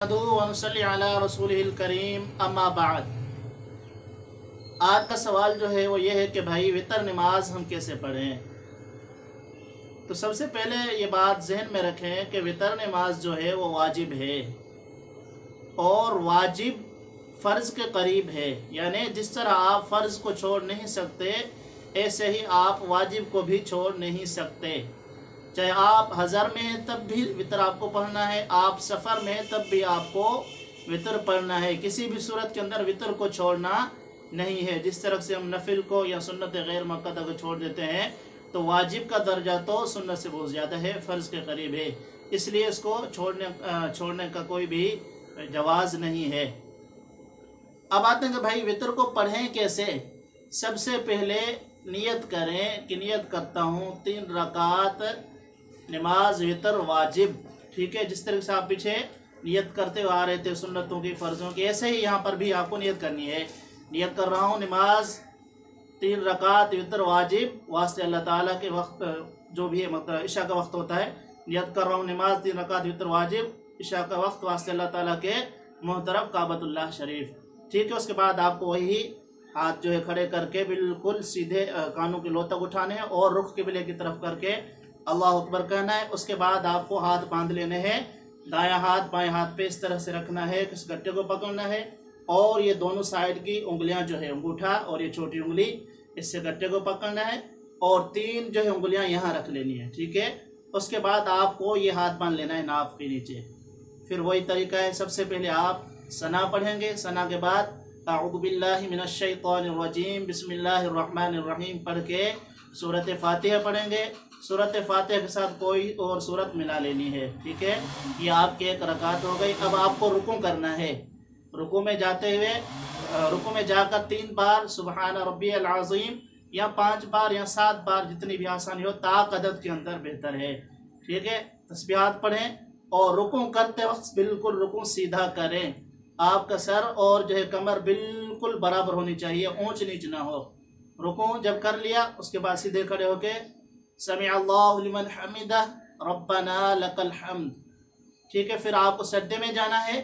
अला रसूलिल करीम अम्मा बाद। आज का सवाल जो है वो ये है कि भाई वितर नमाज हम कैसे पढ़ें। तो सबसे पहले ये बात जहन में रखें कि वितर नमाज जो है वो वाजिब है और वाजिब फ़र्ज़ के करीब है। यानी जिस तरह आप फ़र्ज़ को छोड़ नहीं सकते ऐसे ही आप वाजिब को भी छोड़ नहीं सकते। चाहे आप हज़र में हैं तब भी वितर आपको पढ़ना है, आप सफ़र में हैं तब भी आपको वितर पढ़ना है। किसी भी सूरत के अंदर वितर को छोड़ना नहीं है। जिस तरह से हम नफिल को या सुन्नत गैर मुअक्कदा को छोड़ देते हैं तो वाजिब का दर्जा तो सुन्नत से बहुत ज़्यादा है, फ़र्ज़ के करीब है, इसलिए इसको छोड़ने का कोई भी जवाज़ नहीं है। अब आते हैं कि भाई वितर को पढ़ें कैसे। सबसे पहले नियत करें कि नियत करता हूँ 3 रकात नमाज वितर वाजिब। ठीक है, जिस तरह से आप पीछे नियत करते हुए आ रहे थे सुन्नतों की, फ़र्ज़ों की, ऐसे ही यहाँ पर भी आपको नियत करनी है। नियत कर रहा हूँ नमाज 3 रकात वितर वाजिब वास्ते अल्लाह ताला के वक्त जो भी है, मतलब इशा का वक्त होता है। नियत कर रहा हूँ नमाज 3 रकात वितर वाजिब इशा का वक्त वास्ते अल्लाह ताला के मोहतरम काबतुल्लाह शरीफ। ठीक है, उसके बाद आपको वही हाथ जो है खड़े करके बिल्कुल सीधे कानों की लो तक उठाने हैं और रुख किबले की तरफ करके अल्लाह अकबर कहना है। उसके बाद आपको हाथ बांध लेने हैं, दायां हाथ बाएं हाथ पे इस तरह से रखना है, इस गट्टे को पकड़ना है और ये दोनों साइड की उंगलियां जो है अंगूठा और ये छोटी उंगली, इससे गट्टे को पकड़ना है और 3 जो है उंगलियां यहाँ रख लेनी है। ठीक है, उसके बाद आपको ये हाथ बांध लेना है नाफ के नीचे। फिर वही तरीका है, सबसे पहले आप सना पढ़ेंगे, सना के बाद अऊज़ु बिल्लाहि मिनश शैतानिर रजीम बिस्मिल्लाहिर रहमानिर रहीम पढ़ के सूरत फातिहा पढ़ेंगे। सूरत फातिहा के साथ कोई और सूरत मिला लेनी है। ठीक है, ये आपकी 1 रकात हो गई। अब आपको रुकू करना है। रुकू में जाते हुए रुकू में जाकर 3 बार सुबहान रब्बियल अज़ीम या 5 बार या 7 बार, जितनी भी आसानी हो, ताक अदद के अंदर बेहतर है। ठीक है, तस्बीहात पढ़ें और रुकू करते वक्त बिल्कुल रुकू सीधा करें। आपका सर और जो है कमर बिल्कुल बराबर होनी चाहिए, ऊंच नीच ना हो। रुकू जब कर लिया उसके बाद सीधे खड़े होके समी अल्लाहु लिमन हमिदा रब्बना लकल हम्द। ठीक है, फिर आपको सज्दे में जाना है।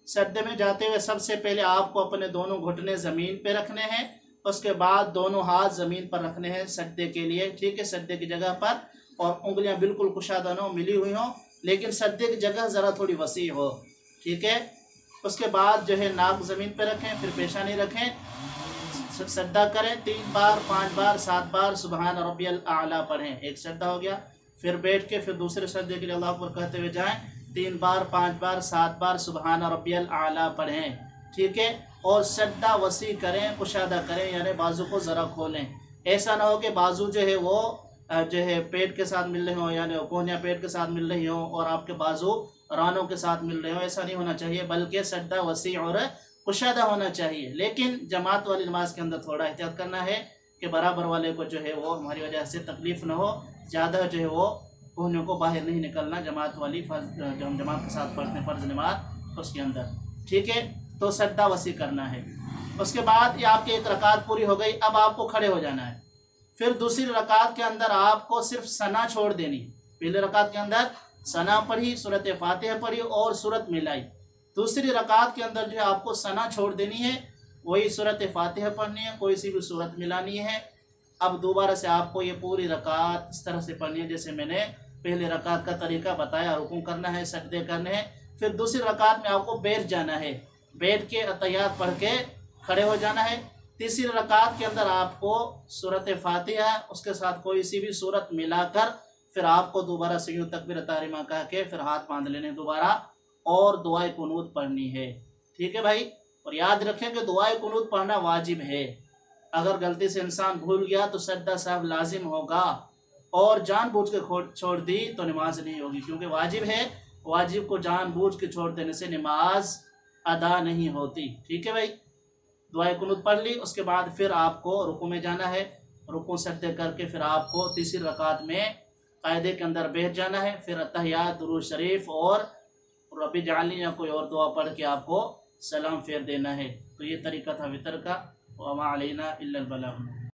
सज्दे में जाते हुए सबसे पहले आपको अपने दोनों घुटने ज़मीन पे रखने हैं, उसके बाद दोनों हाथ ज़मीन पर रखने हैं सज्दे के लिए। ठीक है, सज्दे की जगह पर, और उंगलियां बिल्कुल कुशादा न हो, मिली हुई हों, लेकिन सज्दे की जगह ज़रा थोड़ी वसी हो। ठीक है, उसके बाद जो है नाक ज़मीन पे रखें, फिर पेशानी रखें, सज्दा करें 3 बार 5 बार 7 बार सुबहान रब्बियल आला पढ़ें। एक सज्दा हो गया, फिर बैठ के फिर दूसरे सज्दे के लिए अल्लाह अकबर कहते हुए जाएं, 3 बार 5 बार 7 बार सुबहान रब्बियल आला पढ़ें। ठीक है, और सज्दा वसी करें, कुशादा करें, यानी बाजू को ज़रा खोलें। ऐसा ना हो कि बाजू जो है वो जो है पेट के साथ मिल रहे हों, यानी कोहनियाँ पेट के साथ मिल रही हों और आपके बाजू रानों के साथ मिल रहे हो। ऐसा नहीं होना चाहिए, बल्कि सज्दा वसी और कुशादा होना चाहिए। लेकिन जमात वाली नमाज के अंदर थोड़ा एहतियात करना है कि बराबर वाले को जो है वो हमारी वजह से तकलीफ़ न हो, ज़्यादा जो है वो कोहनियों को बाहर नहीं निकलना जमात वाली जो हम जमात के साथ पढ़ते हैं फ़र्ज़ नमाज उसके अंदर। ठीक है, तो सज्दा वसी करना है। उसके बाद ये आपकी 1 रकात पूरी हो गई। अब आपको खड़े हो जाना है। फिर दूसरी रकात के अंदर आपको सिर्फ सना छोड़ देनी। पहले रकात के अंदर सना पढ़ी, सूरत फातिहा पढ़ी और सूरत मिलाई। दूसरी रकात के अंदर जो है आपको सना छोड़ देनी है, वही सूरत फातिहा पढ़नी है, कोई सी भी सूरत मिलानी है। अब दोबारा से आपको ये पूरी रकात इस तरह से पढ़नी है जैसे मैंने पहले रकात का तरीका बताया। रुकू करना है, सजदे करने हैं, फिर दूसरी रकात में आपको बैठ जाना है, बैठ के अतहियात पढ़ के खड़े हो जाना है। तीसरी रकात के अंदर आपको सूरत फातिहा उसके साथ कोई सी भी सूरत मिलाकर फिर आपको दोबारा सयूं तकबीर तारीमा कह के फिर हाथ बांध लेने दोबारा और दुआए कुनूत पढ़नी है। ठीक है भाई, और याद रखें कि दुआए कुनूत पढ़ना वाजिब है। अगर गलती से इंसान भूल गया तो सज्दा साहब लाजिम होगा, और जानबूझ के छोड़ दी तो नमाज नहीं होगी, क्योंकि वाजिब है। वाजिब को जानबूझ के छोड़ देने से नमाज अदा नहीं होती। ठीक है भाई, दुआए कुनूत पढ़ ली, उसके बाद फिर आपको रुकू में जाना है। रुकू सज्दे करके फिर आपको तीसरी रकात में कायदे के अंदर बैठ जाना है। फिर अत्तहियात, दुरूद शरीफ और रब्बी जाली या कोई और दुआ पढ़ के आपको सलाम फेर देना है। तो ये तरीका था वितर का। वमा अलैना इल्लल बलाग।